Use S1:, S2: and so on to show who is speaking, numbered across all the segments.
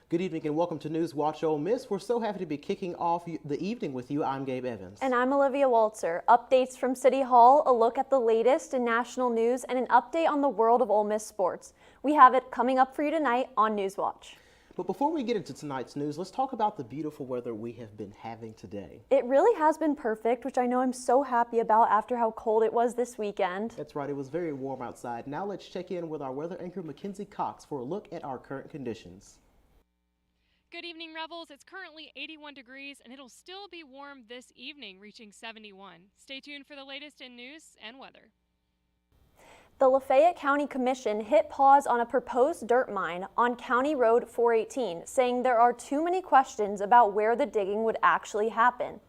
S1: Good evening and welcome to NewsWatch Ole Miss. We're so happy to be kicking off the evening with you. I'm Gabe Evans.
S2: And I'm Olivia Waltzer. Updates from City Hall, a look at the latest in national news, and an update on the world of Ole Miss sports. We have it coming up for you tonight on NewsWatch.
S1: But before we get into tonight's news, let's talk about the beautiful weather we have been having today.
S2: It really has been perfect, which I know I'm so happy about after how cold it was this weekend.
S1: That's right, it was very warm outside. Now let's check in with our weather anchor, Mackenzie Cox, for a look at our current conditions.
S3: Good evening, Rebels. It's currently 81 degrees and it'll still be warm this evening, reaching 71. Stay tuned for the latest in news and weather.
S2: The Lafayette County Commission hit pause on a proposed dirt mine on County Road 418, saying there are too many questions about where the digging would actually happen.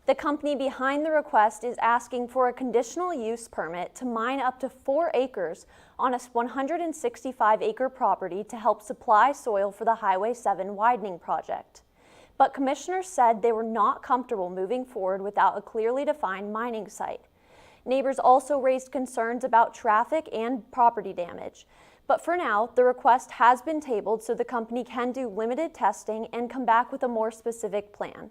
S2: The company behind the request is asking for a conditional use permit to mine up to 4 acres on a 165-acre property to help supply soil for the Highway 7 widening project. But commissioners said they were not comfortable moving forward without a clearly defined mining site. Neighbors also raised concerns about traffic and property damage. But for now, the request has been tabled so the company can do limited testing and come back with a more specific plan.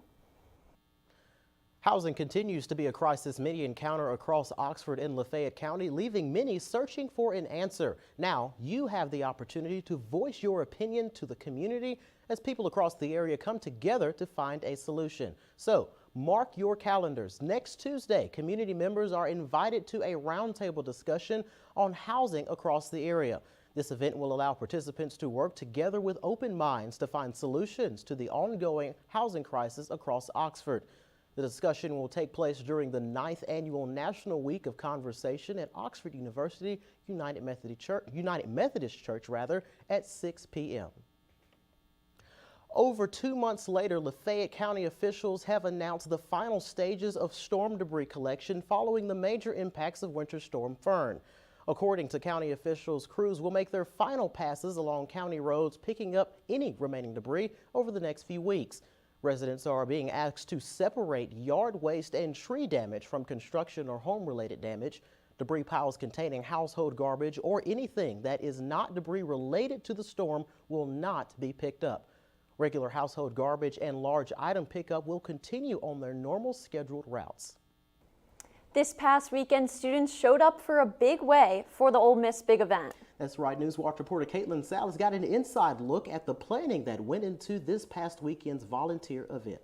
S1: Housing continues to be a crisis many encounter across Oxford and Lafayette County, leaving many searching for an answer. Now, you have the opportunity to voice your opinion to the community as people across the area come together to find a solution. So, mark your calendars. Next Tuesday, community members are invited to a roundtable discussion on housing across the area. This event will allow participants to work together with open minds to find solutions to the ongoing housing crisis across Oxford. The discussion will take place during the 9th annual National Week of Conversation at Oxford University United Methodist Church at 6 p.m. Over 2 months later, Lafayette County officials have announced the final stages of storm debris collection following the major impacts of Winter Storm Fern. According to county officials, crews will make their final passes along county roads, picking up any remaining debris over the next few weeks. Residents are being asked to separate yard waste and tree damage from construction or home-related damage. Debris piles containing household garbage or anything that is not debris related to the storm will not be picked up. Regular household garbage and large item pickup will continue on their normal scheduled routes.
S2: This past weekend, students showed up for a big way for the Ole Miss Big Event.
S1: That's right. NewsWatch reporter Caitlin Salas got an inside look at the planning that went into this past weekend's volunteer event.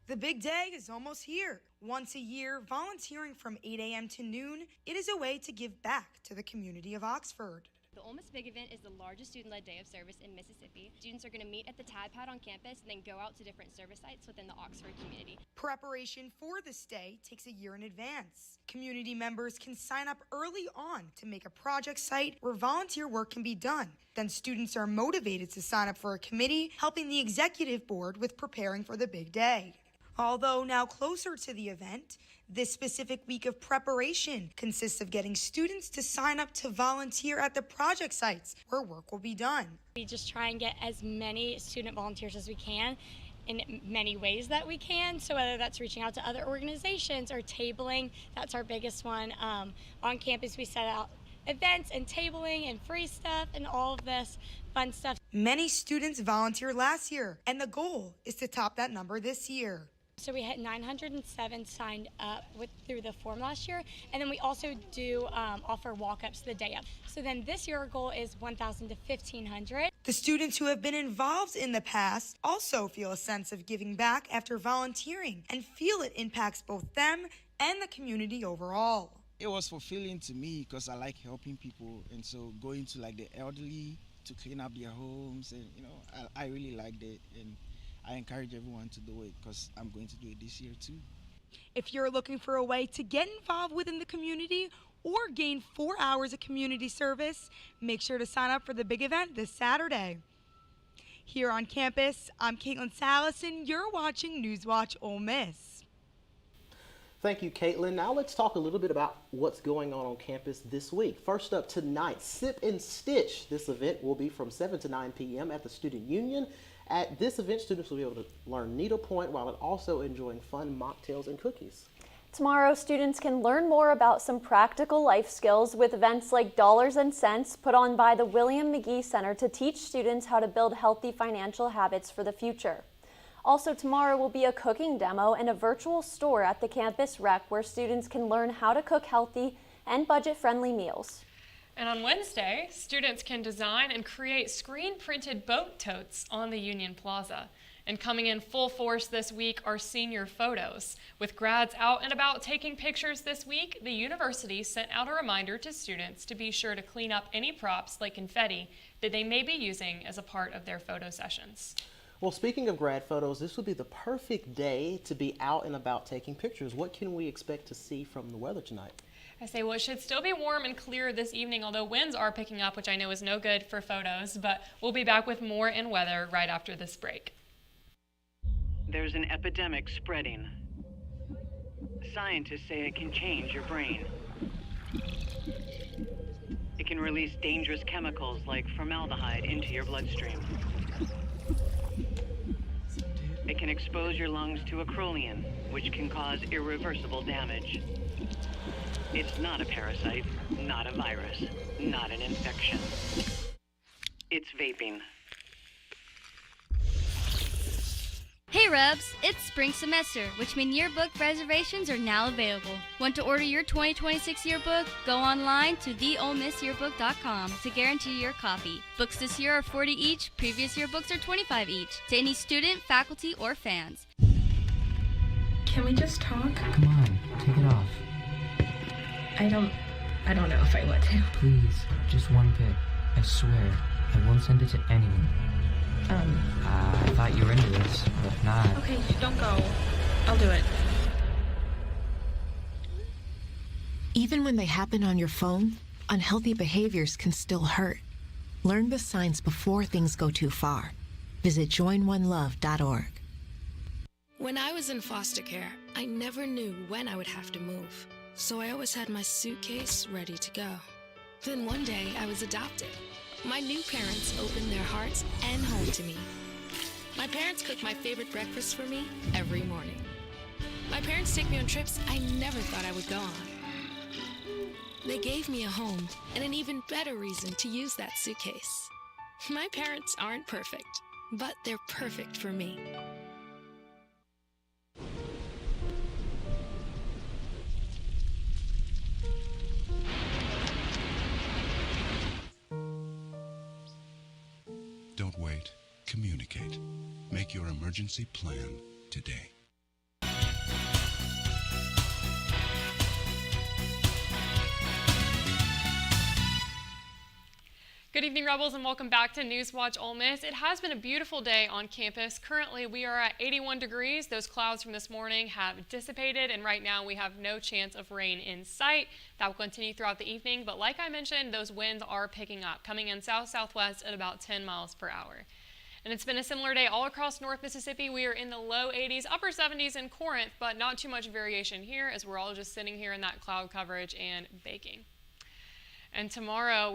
S4: The big day is almost here. Once a year, volunteering from 8 a.m. to noon, it is a way to give back to the community of Oxford.
S5: The Ole Miss Big Event is the largest student-led day of service in Mississippi. Students are going to meet at the Tide Pad on campus and then go out to different service sites within the Oxford community.
S4: Preparation for this day takes a year in advance. Community members can sign up early on to make a project site where volunteer work can be done. Then students are motivated to sign up for a committee, helping the executive board with preparing for the big day. Although now closer to the event, this specific week of preparation consists of getting students to sign up to volunteer at the project sites where work will be done.
S6: We just try and get as many student volunteers as we can in many ways that we can. So whether that's reaching out to other organizations or tabling, that's our biggest one. On campus, we set out events and tabling and free stuff and all of this fun stuff.
S4: Many students volunteered last year, and the goal is to top that number this year.
S6: So we had 907 signed up through the form last year, and then we also do offer walk-ups the day of. So then this year our goal is 1,000 to 1,500.
S4: The students who have been involved in the past also feel a sense of giving back after volunteering and feel it impacts both them and the community overall.
S7: It was fulfilling to me because I like helping people, and so going to like the elderly to clean up their homes, and I really liked it, and I encourage everyone to do it because I'm going to do it this year too.
S4: If you're looking for a way to get involved within the community or gain 4 hours of community service, make sure to sign up for the big event this Saturday. Here on campus, I'm Caitlin Salas, and you're watching NewsWatch Ole Miss.
S1: Thank you, Caitlin. Now let's talk a little bit about what's going on campus this week. First up tonight, Sip and Stitch. This event will be from 7 to 9 p.m. at the Student Union. At this event, students will be able to learn needlepoint while also enjoying fun mocktails and cookies.
S2: Tomorrow, students can learn more about some practical life skills with events like Dollars and Cents put on by the William McGee Center to teach students how to build healthy financial habits for the future. Also tomorrow will be a cooking demo and a virtual store at the campus rec where students can learn how to cook healthy and budget-friendly meals.
S3: And on Wednesday, students can design and create screen-printed boat totes on the Union Plaza. And coming in full force this week are senior photos. With grads out and about taking pictures this week, the university sent out a reminder to students to be sure to clean up any props like confetti that they may be using as a part of their photo sessions.
S1: Well, speaking of grad photos, this would be the perfect day to be out and about taking pictures. What can we expect to see from the weather tonight?
S3: I say, well, it should still be warm and clear this evening, although winds are picking up, which I know is no good for photos, but we'll be back with more in weather right after this break.
S8: There's an epidemic spreading. Scientists say it can change your brain. It can release dangerous chemicals like formaldehyde into your bloodstream. It can expose your lungs to acrolein, which can cause irreversible damage. It's not a parasite, not a virus, not an infection. It's vaping.
S9: Hey Rebs, it's spring semester, which means yearbook reservations are now available. Want to order your 2026 yearbook? Go online to theolemissyearbook.com to guarantee your copy. Books this year are $40 each, previous yearbooks are $25 each, to any student, faculty, or fans.
S10: Can we just talk?
S11: Come on, take it off.
S10: I don't know if I want to.
S11: Please, just one pic. I swear, I won't send it to anyone. I thought you were into this, but if not...
S10: Okay, don't go. I'll do it.
S12: Even when they happen on your phone, unhealthy behaviors can still hurt. Learn the signs before things go too far. Visit joinonelove.org.
S13: When I was in foster care, I never knew when I would have to move. So I always had my suitcase ready to go. Then one day I was adopted. My new parents opened their hearts and home to me. My parents cook my favorite breakfast for me every morning. My parents take me on trips I never thought I would go on. They gave me a home and an even better reason to use that suitcase. My parents aren't perfect, but they're perfect for me.
S14: Don't wait. Communicate. Make your emergency plan today.
S3: Good evening, Rebels, and welcome back to NewsWatch Ole Miss. It has been a beautiful day on campus. Currently, we are at 81 degrees. Those clouds from this morning have dissipated, and right now we have no chance of rain in sight. That will continue throughout the evening, but like I mentioned, those winds are picking up, coming in south-southwest at about 10 miles per hour. And it's been a similar day all across North Mississippi. We are in the low 80s, upper 70s in Corinth, but not too much variation here as we're all just sitting here in that cloud coverage and baking. And tonight,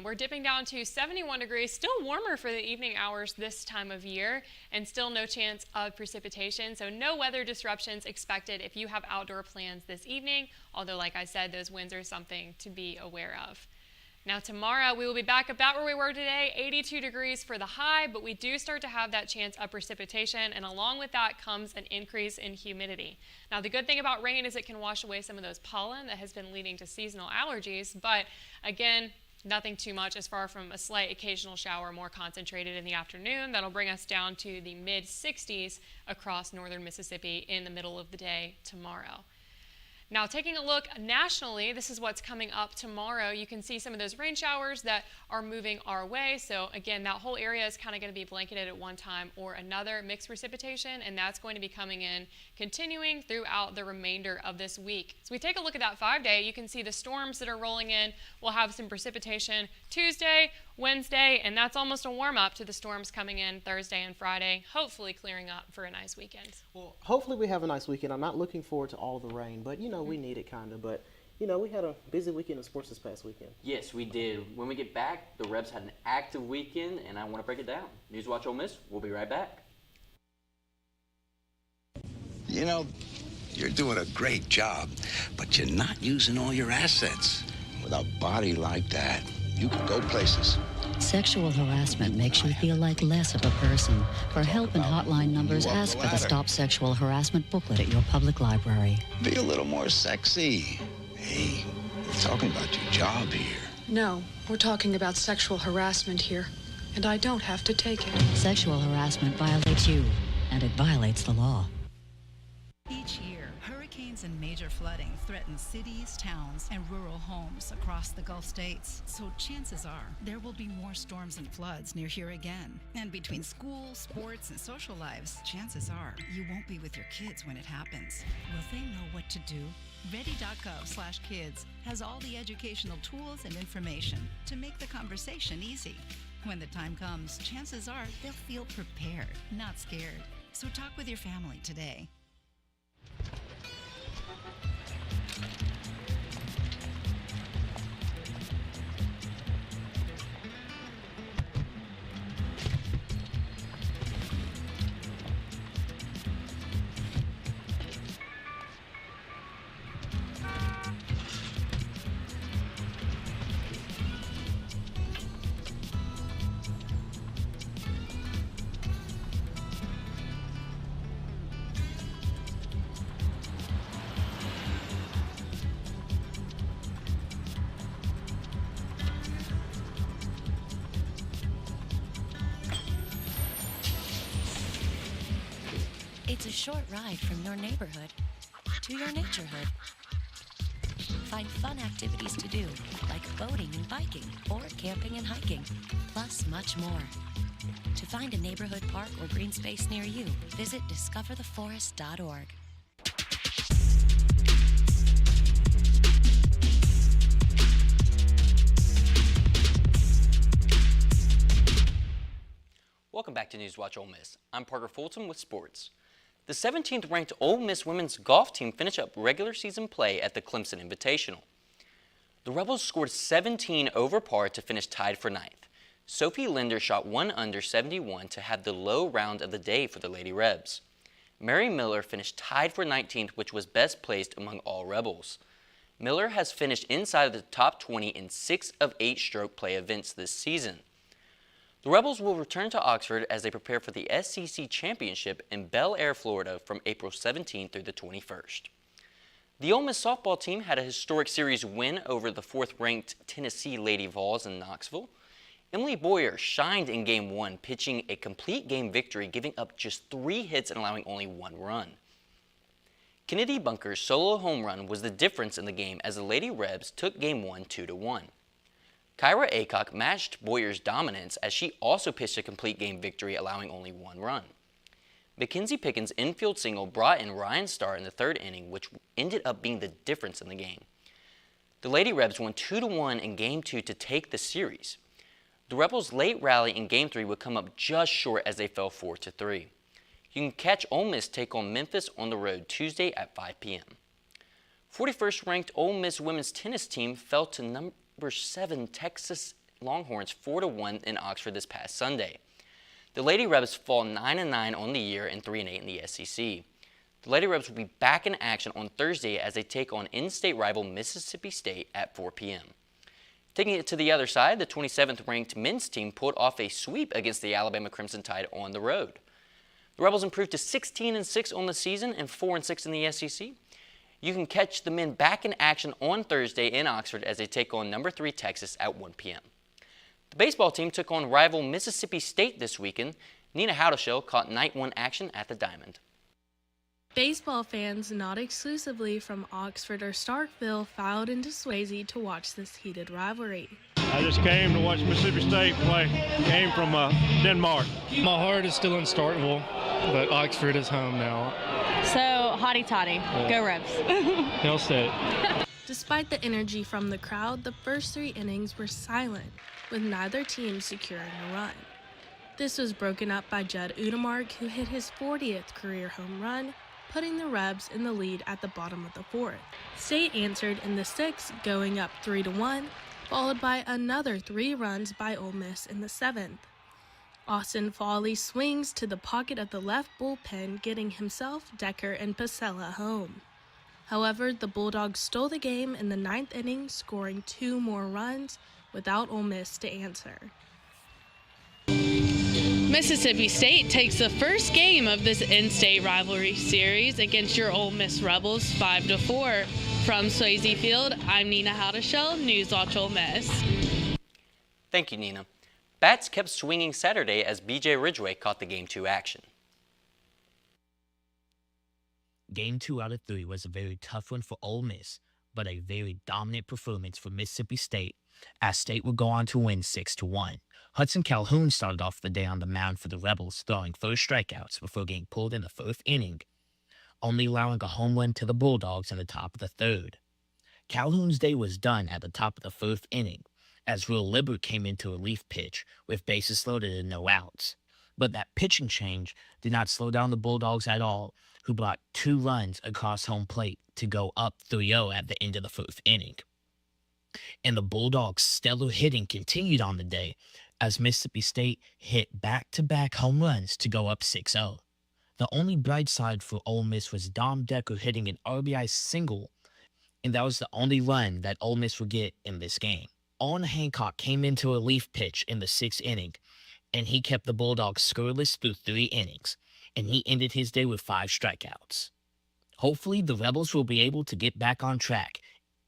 S3: we're dipping down to 71 degrees, still warmer for the evening hours this time of year, and still no chance of precipitation. So no weather disruptions expected if you have outdoor plans this evening, although like I said, those winds are something to be aware of. Now tomorrow, we will be back about where we were today, 82 degrees for the high, but we do start to have that chance of precipitation, and along with that comes an increase in humidity. Now the good thing about rain is it can wash away some of those pollen that has been leading to seasonal allergies, but again, nothing too much as far from a slight occasional shower, more concentrated in the afternoon. That'll bring us down to the mid-60s across northern Mississippi in the middle of the day tomorrow. Now taking a look nationally, this is what's coming up tomorrow. You can see some of those rain showers that are moving our way. So again, that whole area is kind of going to be blanketed at one time or another, mixed precipitation, and that's going to be coming in, continuing throughout the remainder of this week. So we take a look at that 5-day, you can see the storms that are rolling in. We'll have some precipitation Tuesday, Wednesday, and that's almost a warm-up to the storms coming in Thursday and Friday, hopefully clearing up for a nice weekend.
S1: Well, hopefully we have a nice weekend. I'm not looking forward to all the rain, but you know, we need it kind of. But you know, we had a busy weekend of sports this past weekend.
S15: Yes, we did. When we get back, the Rebs had an active weekend, and I want to break it down. NewsWatch Ole Miss, we'll be right back.
S16: You know, You're doing a great job, but you're not using all your assets. With a body like that, you could go places.
S17: Sexual harassment makes you feel like less of a person. For help and hotline numbers, ask for the Stop Sexual Harassment booklet at your public library.
S16: Be a little more sexy. Hey, we're talking about your job here.
S18: No, we're talking about sexual harassment here, and I don't have to take it.
S17: Sexual harassment violates you, and it violates the law.
S19: Each year, hurricanes and major flooding threaten cities, towns, and rural homes across the Gulf states. So chances are there will be more storms and floods near here again. And between school, sports, and social lives, chances are you won't be with your kids when it happens. Will they know what to do? Ready.gov/kids has all the educational tools and information to make the conversation easy. When the time comes, chances are they'll feel prepared, not scared. So talk with your family today.
S20: It's a short ride from your neighborhood to your naturehood. Find fun activities to do, like boating and biking, or camping and hiking, plus much more. To find a neighborhood park or green space near you, visit discovertheforest.org.
S21: Welcome back to NewsWatch Ole Miss. I'm Parker Fulton with sports. The 17th ranked Ole Miss women's golf team finished up regular season play at the Clemson Invitational. The Rebels scored 17 over par to finish tied for ninth. Sophie Linder shot 1 under 71 to have the low round of the day for the Lady Rebs. Mary Miller finished tied for 19th, which was best placed among all Rebels. Miller has finished inside of the top 20 in 6 of 8 stroke play events this season. The Rebels will return to Oxford as they prepare for the SEC Championship in Bel Air, Florida from April 17th through the 21st. The Ole Miss softball team had a historic series win over the 4th-ranked Tennessee Lady Vols in Knoxville. Emily Boyer shined in Game 1, pitching a complete game victory, giving up just 3 hits and allowing only 1 run. Kennedy Bunker's solo home run was the difference in the game as the Lady Rebs took Game 1 2-1. Kyra Aycock matched Boyer's dominance as she also pitched a complete game victory, allowing only 1 run. Mackenzie Pickens' infield single brought in Ryan Starr in the 3rd inning, which ended up being the difference in the game. The Lady Rebs won 2-1 in Game 2 to take the series. The Rebels' late rally in Game 3 would come up just short as they fell 4-3. You can catch Ole Miss take on Memphis on the road Tuesday at 5 p.m. 41st ranked Ole Miss women's tennis team fell to number 7 Texas Longhorns 4-1 in Oxford this past Sunday. The Lady Rebs fall 9-9 on the year and 3-8 in the SEC. The Lady Rebs will be back in action on Thursday as they take on in-state rival Mississippi State at 4 p.m. Taking it to the other side, the 27th ranked men's team pulled off a sweep against the Alabama Crimson Tide on the road. The Rebels improved to 16-6 on the season and 4-6 in the SEC. You can catch the men back in action on Thursday in Oxford as they take on number 3 Texas at 1 p.m. The baseball team took on rival Mississippi State this weekend. Nina Howdeshell caught night 1 action at the Diamond.
S22: Baseball fans not exclusively from Oxford or Starkville filed into Swayze to watch this heated rivalry.
S23: I just came to watch Mississippi State play. Came from Denmark.
S24: My heart is still in Starkville, but Oxford is home now.
S25: So, hotty toddy. Go Rebs.
S24: Hail State.
S22: Despite the energy from the crowd, the first 3 innings were silent, with neither team securing a run. This was broken up by Judd Udemark, who hit his 40th career home run, putting the Rebs in the lead at the bottom of the 4th. State answered in the 6th, going up 3-1, followed by another 3 runs by Ole Miss in the 7th. Austin Fawley swings to the pocket of the left bullpen, getting himself, Decker, and Pasella home. However, the Bulldogs stole the game in the 9th inning, scoring 2 more runs without Ole Miss to answer.
S2: Mississippi State takes the first game of this in-state rivalry series against your Ole Miss Rebels 5-4. From Swayze Field, I'm Nina Howdeshell, NewsWatch Ole Miss.
S21: Thank you, Nina. Bats kept swinging Saturday as B.J. Ridgway caught the Game 2 action.
S4: Game 2 out of 3 was a very tough one for Ole Miss, but a very dominant performance for Mississippi State, as State would go on to win 6-1. Hudson Calhoun started off the day on the mound for the Rebels, throwing 4 strikeouts before getting pulled in the 4th inning, only allowing a home run to the Bulldogs in the top of the 3rd. Calhoun's day was done at the top of the 4th inning, as Will Libbert came into relief pitch with bases loaded and no outs. But that pitching change did not slow down the Bulldogs at all, who blocked 2 runs across home plate to go up 3-0 at the end of the 4th inning. And the Bulldogs' stellar hitting continued on the day, as Mississippi State hit back-to-back home runs to go up 6-0. The only bright side for Ole Miss was Dom Decker hitting an RBI single, and that was the only run that Ole Miss would get in this game. Owen Hancock came into a relief pitch in the 6th inning, and he kept the Bulldogs scoreless through 3 innings, and he ended his day with 5 strikeouts. Hopefully, the Rebels will be able to get back on track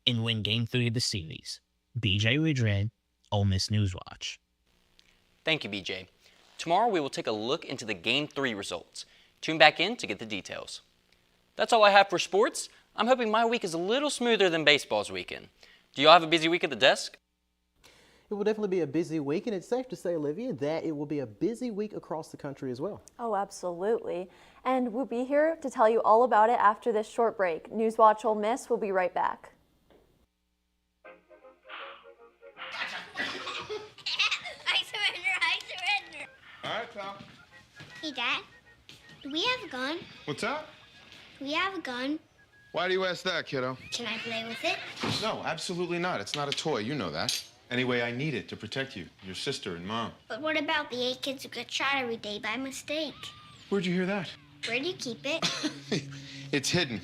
S4: and win Game 3 of the series. B.J. Ridgway, Ole Miss Newswatch.
S21: Thank you, BJ. Tomorrow we will take a look into the Game 3 results. Tune back in to get the details. That's all I have for sports. I'm hoping my week is a little smoother than baseball's weekend. Do y'all have a busy week at the desk?
S1: It will definitely be a busy week, and it's safe to say, Olivia, that it will be a busy week across the country as well.
S5: Oh, absolutely. And we'll be here to tell you all about it after this short break. NewsWatch Ole Miss will be right back.
S6: I surrender. All right, pal. Hey, Dad. Do we have a gun?
S7: What's that?
S6: Do we have a gun?
S7: Why do you ask that, kiddo?
S6: Can I play with it?
S7: No, absolutely not. It's not a toy. You know that. Anyway, I need it to protect you, your sister, and Mom.
S6: But what about the 8 kids who get shot every day by mistake?
S7: Where'd you hear that?
S6: Where do you keep it?
S7: It's hidden.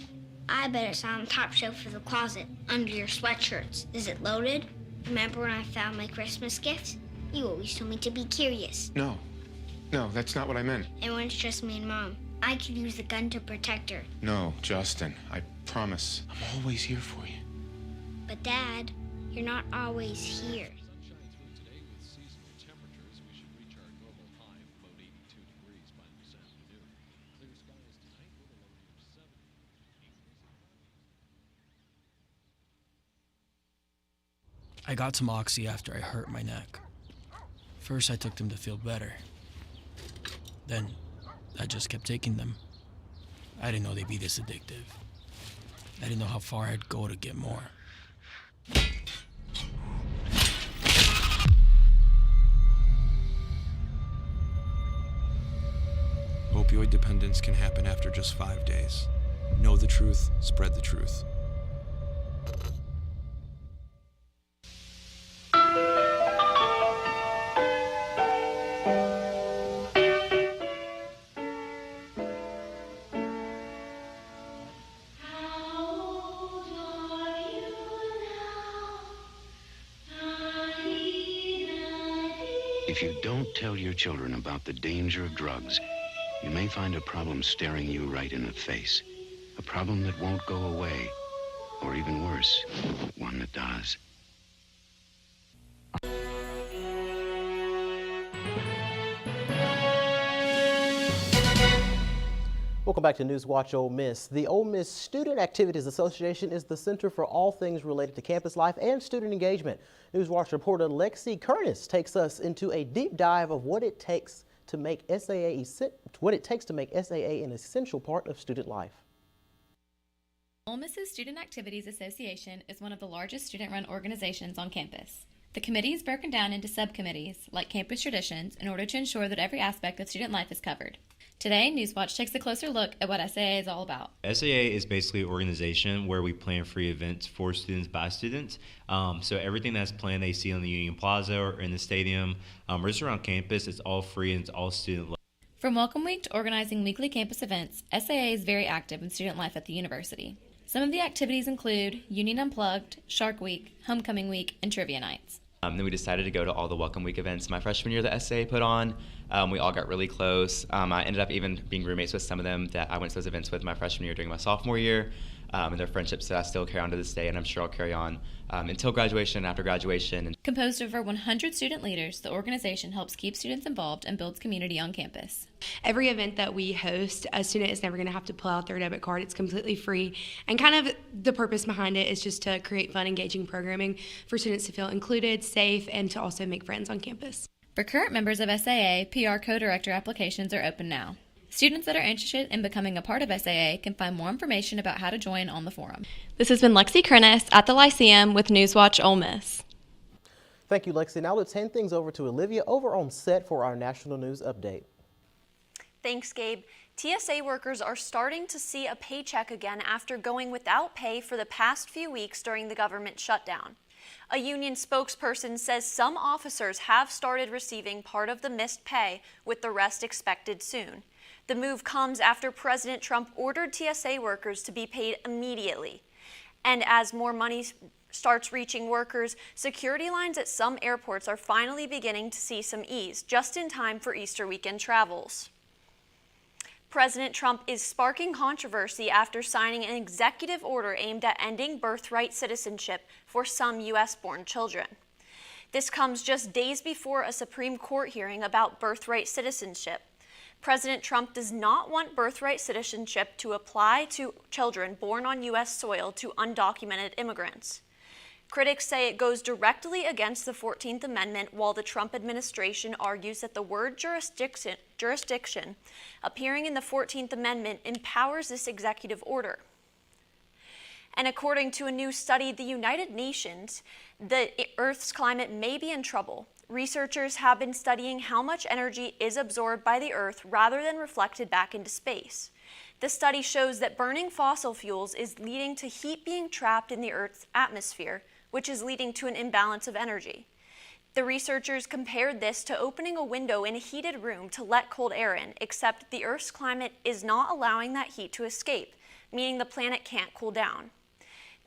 S6: I bet it's on the top shelf of the closet, under your sweatshirts. Is it loaded? Remember when I found my Christmas gift? You always told me to be curious.
S7: No, that's not what I meant.
S6: And when it's just me and Mom, I could use the gun to protect her.
S7: No, Justin, I promise. I'm always here for you.
S6: But Dad, you're not always here.
S26: I got some Oxy after I hurt my neck. First, I took them to feel better. Then, I just kept taking them. I didn't know they'd be this addictive. I didn't know how far I'd go to get more.
S27: Opioid dependence can happen after just 5 days. Know the truth, spread the truth.
S16: If you don't tell your children about the danger of drugs, you may find a problem staring you right in the face. A problem that won't go away, or even worse, one that does.
S1: Welcome back to NewsWatch Ole Miss. The Ole Miss Student Activities Association is the center for all things related to campus life and student engagement. NewsWatch reporter Lexi Curtis takes us into a deep dive of what it takes to make SAA an essential part of student life.
S28: Ole Miss's Student Activities Association is one of the largest student-run organizations on campus. The committee is broken down into subcommittees, like campus traditions, in order to ensure that every aspect of student life is covered. Today, NewsWatch takes a closer look at what SAA is all about.
S29: SAA is basically an organization where we plan free events for students by students. So everything that's planned they see on the Union Plaza or in the stadium or just around campus, it's all free and it's all student led.
S28: From Welcome Week to organizing weekly campus events, SAA is very active in student life at the university. Some of the activities include Union Unplugged, Shark Week, Homecoming Week, and Trivia Nights.
S3: Then we decided to go to all the Welcome Week events my freshman year that SAA put on. We all got really close. I ended up even being roommates with some of them that I went to those events with my freshman year during my sophomore year. And they're friendships that I still carry on to this day, and I'm sure I'll carry on until graduation and after graduation.
S28: Composed of over 100 student leaders, the organization helps keep students involved and builds community on campus.
S8: Every event that we host, a student is never going to have to pull out their debit card. It's completely free. And kind of the purpose behind it is just to create fun, engaging programming for students to feel included, safe, and to also make friends on campus.
S28: For current members of SAA, PR co-director applications are open now. Students that are interested in becoming a part of SAA can find more information about how to join on the forum.
S2: This has been Lexi Krennis at the Lyceum with NewsWatch Ole Miss.
S1: Thank you, Lexi. Now let's hand things over to Olivia over on set for our national news update.
S5: Thanks, Gabe. TSA workers are starting to see a paycheck again after going without pay for the past few weeks during the government shutdown. A union spokesperson says some officers have started receiving part of the missed pay, with the rest expected soon. The move comes after President Trump ordered TSA workers to be paid immediately. And as more money starts reaching workers, security lines at some airports are finally beginning to see some ease, just in time for Easter weekend travels. President Trump is sparking controversy after signing an executive order aimed at ending birthright citizenship for some U.S.-born children. This comes just days before a Supreme Court hearing about birthright citizenship. President Trump does not want birthright citizenship to apply to children born on U.S. soil to undocumented immigrants. Critics say it goes directly against the 14th Amendment, while the Trump administration argues that the word jurisdiction appearing in the 14th Amendment empowers this executive order. And according to a new study, the United Nations, the Earth's climate may be in trouble. Researchers have been studying how much energy is absorbed by the Earth rather than reflected back into space. The study shows that burning fossil fuels is leading to heat being trapped in the Earth's atmosphere, which is leading to an imbalance of energy. The researchers compared this to opening a window in a heated room to let cold air in, except the Earth's climate is not allowing that heat to escape, meaning the planet can't cool down.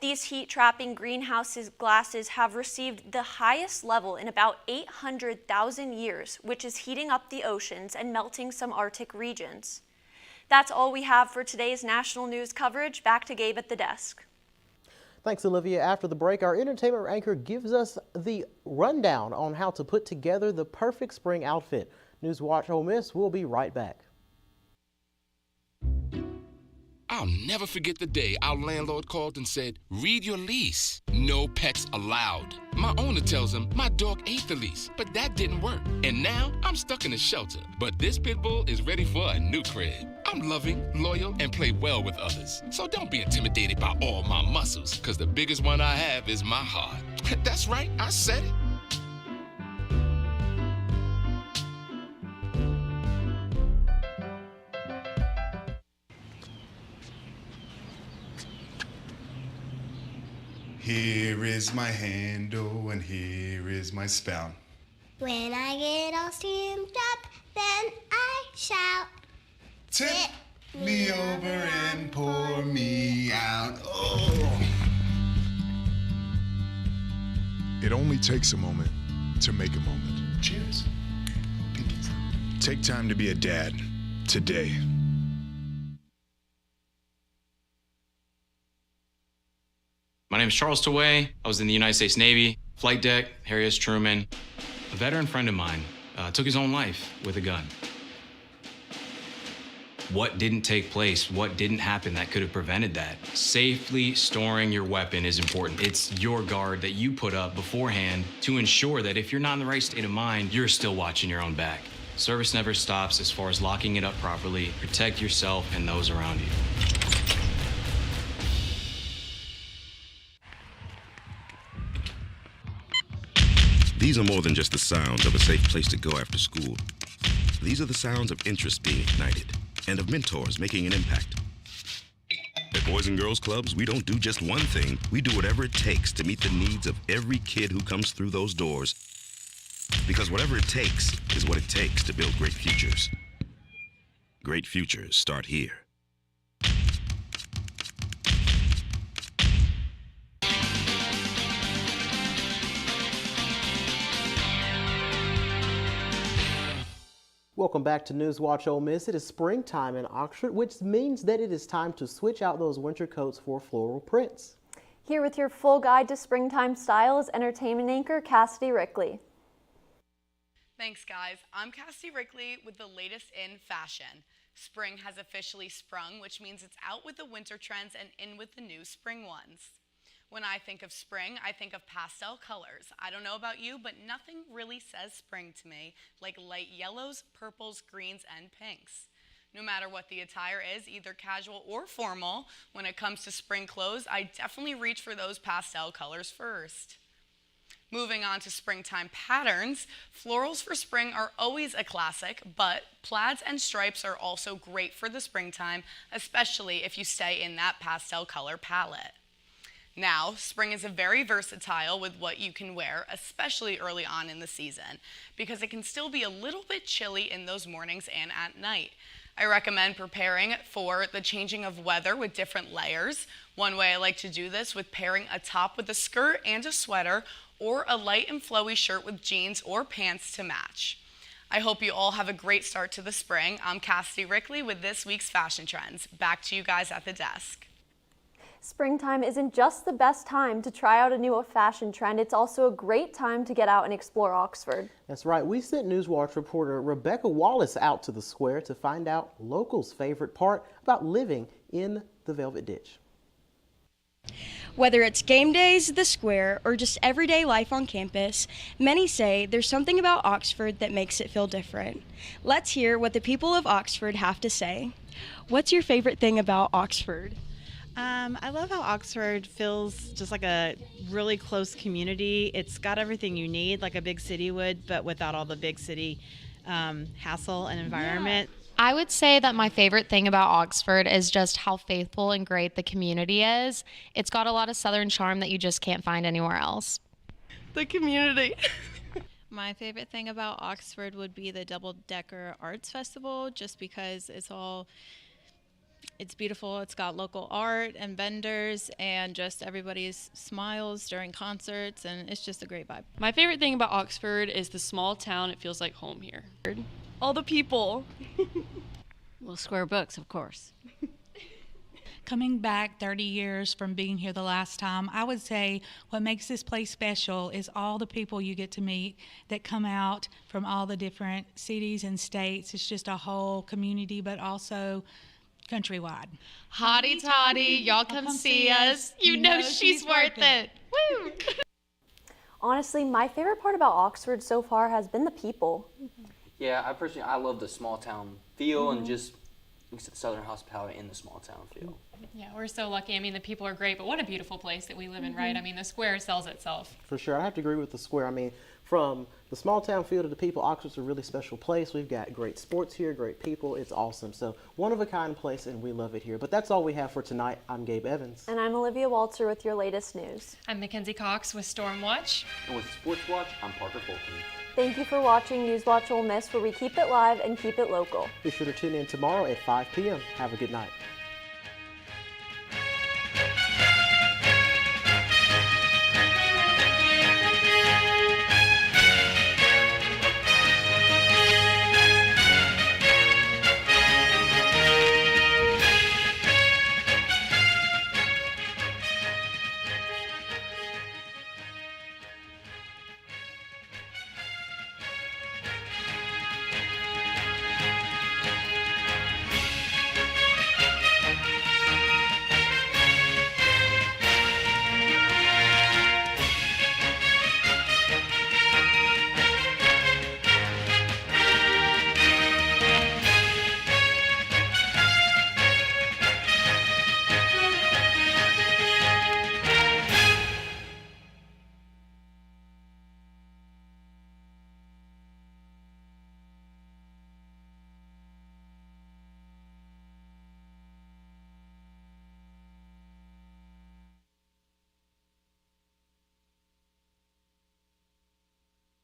S5: These heat-trapping greenhouse gases have received the highest level in about 800,000 years, which is heating up the oceans and melting some Arctic regions. That's all we have for today's national news coverage. Back to Gabe at the desk.
S1: Thanks, Olivia. After the break, our entertainment anchor gives us the rundown on how to put together the perfect spring outfit. NewsWatch Ole Miss will be right back.
S9: I'll never forget the day our landlord called and said, "Read your lease. No pets allowed." My owner tells him my dog ate the lease, but that didn't work. And now I'm stuck in a shelter. But this pit bull is ready for a new crib. I'm loving, loyal, and play well with others. So don't be intimidated by all my muscles, because the biggest one I have is my heart. That's right, I said it.
S10: Here is my handle and here is my spout.
S6: When I get all steamed up, then I shout,
S10: Tip me over and pour me out. Oh.
S11: It only takes a moment to make a moment.
S10: Cheers.
S11: Take time to be a dad today.
S12: My name is Charles Taway. I was in the United States Navy, flight deck, Harry S. Truman. A veteran friend of mine took his own life with a gun. What didn't take place? What didn't happen that could have prevented that? Safely storing your weapon is important. It's your guard that you put up beforehand to ensure that if you're not in the right state of mind, you're still watching your own back. Service never stops as far as locking it up properly. Protect yourself and those around you.
S13: These are more than just the sounds of a safe place to go after school. These are the sounds of interest being ignited and of mentors making an impact. At Boys and Girls Clubs, we don't do just one thing. We do whatever it takes to meet the needs of every kid who comes through those doors. Because whatever it takes is what it takes to build great futures. Great futures start here.
S1: Welcome back to NewsWatch Ole Miss. It is springtime in Oxford, which means that it is time to switch out those winter coats for floral prints.
S5: Here with your full guide to springtime style is entertainment anchor Cassidy Rickley.
S14: Thanks, guys. I'm Cassidy Rickley with the latest in fashion. Spring has officially sprung, which means it's out with the winter trends and in with the new spring ones. When I think of spring, I think of pastel colors. I don't know about you, but nothing really says spring to me like light yellows, purples, greens, and pinks. No matter what the attire is, either casual or formal, when it comes to spring clothes, I definitely reach for those pastel colors first. Moving on to springtime patterns, florals for spring are always a classic, but plaids and stripes are also great for the springtime, especially if you stay in that pastel color palette. Now, spring is very versatile with what you can wear, especially early on in the season, because it can still be a little bit chilly in those mornings and at night. I recommend preparing for the changing of weather with different layers. One way I like to do this with pairing a top with a skirt and a sweater, or a light and flowy shirt with jeans or pants to match. I hope you all have a great start to the spring. I'm Cassidy Rickley with this week's fashion trends. Back to you guys at the desk.
S5: Springtime isn't just the best time to try out a new fashion trend, it's also a great time to get out and explore Oxford.
S1: That's right. We sent NewsWatch reporter Rebecca Wallace out to the square to find out locals' favorite part about living in the Velvet Ditch.
S15: Whether it's game days, the square, or just everyday life on campus, many say there's something about Oxford that makes it feel different. Let's hear what the people of Oxford have to say. What's your favorite thing about Oxford?
S17: I love how Oxford feels just like a really close community. It's got everything you need, like a big city would, but without all the big city hassle and environment.
S18: I would say that my favorite thing about Oxford is just how faithful and great the community is. It's got a lot of Southern charm that you just can't find anywhere else.
S17: The community.
S19: My favorite thing about Oxford would be the double-decker arts festival, just because it's beautiful. It's got local art and vendors and just everybody's smiles during concerts, and it's just a great vibe.
S20: My favorite thing about Oxford is the small town. It feels like home here.
S17: All the people.
S23: Well, square books, of course.
S24: Coming back 30 years from being here the last time, I would say what makes this place special is all the people you get to meet that come out from all the different cities and states. It's just a whole community, but also countrywide.
S18: Hotty toddy, y'all come see us. You know she's worth it. Woo!
S5: Honestly, my favorite part about Oxford so far has been the people.
S21: Yeah, I love the small town feel and just Southern hospitality in the small town feel.
S20: Yeah, we're so lucky. I mean, the people are great, but what a beautiful place that we live in, right? I mean, the square sells itself.
S1: For sure. I have to agree with the square. I mean, from the small town feel to the people, Oxford's a really special place. We've got great sports here, great people. It's awesome. So one of a kind place, and we love it here. But that's all we have for tonight. I'm Gabe Evans.
S5: And I'm Olivia Walter with your latest news.
S20: I'm Mackenzie Cox with Storm Watch.
S21: And with Sports Watch, I'm Parker Fulton.
S5: Thank you for watching NewsWatch Ole Miss, where we keep it live and keep it local.
S1: Be sure to tune in tomorrow at 5 p.m. Have a good night.